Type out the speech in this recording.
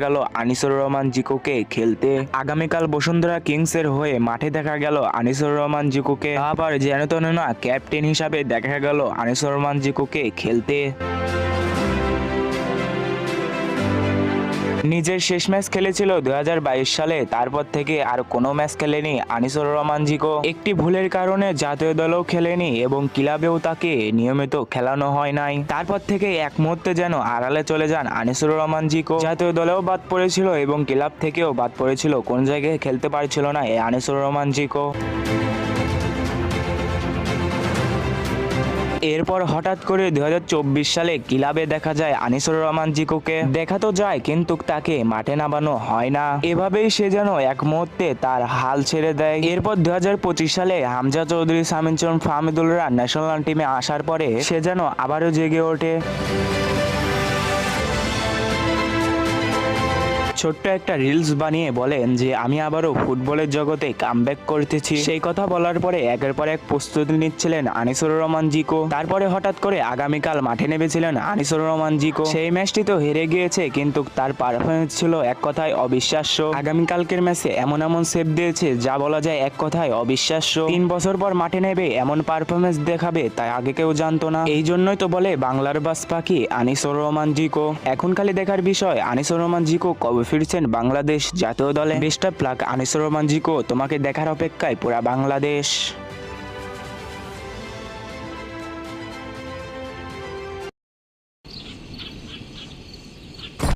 গেল আনিসুর রহমান জিকোকে খেলতে। আগামীকাল বসুন্ধরা কিংসের হয়ে মাঠে দেখা গেল আনিসুর রহমান জিকোকে। আবার যেন তেন না ক্যাপ্টেন হিসাবে দেখা গেল আনিসুর রহমান জিকোকে খেলতে। নিজের শেষ ম্যাচ খেলেছিল 2022 সালে, তারপর থেকে আর কোনো ম্যাচ খেলেনি আনিসুর রহমান জিকো। একটি ভুলের কারণে জাতীয় দলেও খেলেনি এবং ক্লাবেও তাকে নিয়মিত খেলানো হয় নাই। তারপর থেকে এক মুহূর্তে যেন আড়ালে চলে যান আনিসুর রহমান জিকো। জাতীয় দলেও বাদ পড়েছিল এবং ক্লাব থেকেও বাদ পড়েছিল, কোন জায়গায় খেলতে পারছিল না এই আনিসুর রহমান জিকো। এরপর হঠাৎ করে 2024 সালে ক্লাবে দেখা যায় আনিসুর রহমান জিকোকে। দেখা তো যায় কিন্তু তাকে মাঠে নামানো হয় না। এভাবেই সে যেন এক মুহূর্তে তার হাল ছেড়ে দেয়। এরপর 2025 সালে হামজা চৌধুরী, শামীম ফাহমিদুলরা ন্যাশনাল টিমে আসার পরে সে যেন আবারও জেগে ওঠে। ছোট্ট একটা রিলস বানিয়ে বলেন যে আমি আবারও ফুটবলের জগতে কামব্যাক করতেছি। সেই কথা বলার পরে একের পর এক প্রস্তুতি নিচ্ছিলেন আনিসুর রহমান জিকো। তারপরে হঠাৎ করে আগামীকাল মাঠে নেমেছিলেন আনিসুর রহমান জিকো। সেই ম্যাচটি তো হেরে গিয়েছে কিন্তু তার পারফরমেন্স ছিল এক কথায় অবিশ্বাস্য। আগামীকালকের ম্যাচে এমন এমন সেভ দিয়েছে যা বলা যায় এক কথায় অবিশ্বাস্য। 3 বছর পর মাঠে নেবে এমন পারফরমেন্স দেখাবে তাই আগে কেউ জানতো না। এই জন্যই তো বলে বাংলার বাস পাখি আনিসুর রহমান জিকো। এখন খালি দেখার বিষয় আনিসুর রহমান জিকো কবে ফিরছেন বাংলাদেশ জাতীয় দলে। Best of luck Anisur Rahman Ziko, তোমাকে দেখার অপেক্ষায় পুরা বাংলাদেশ।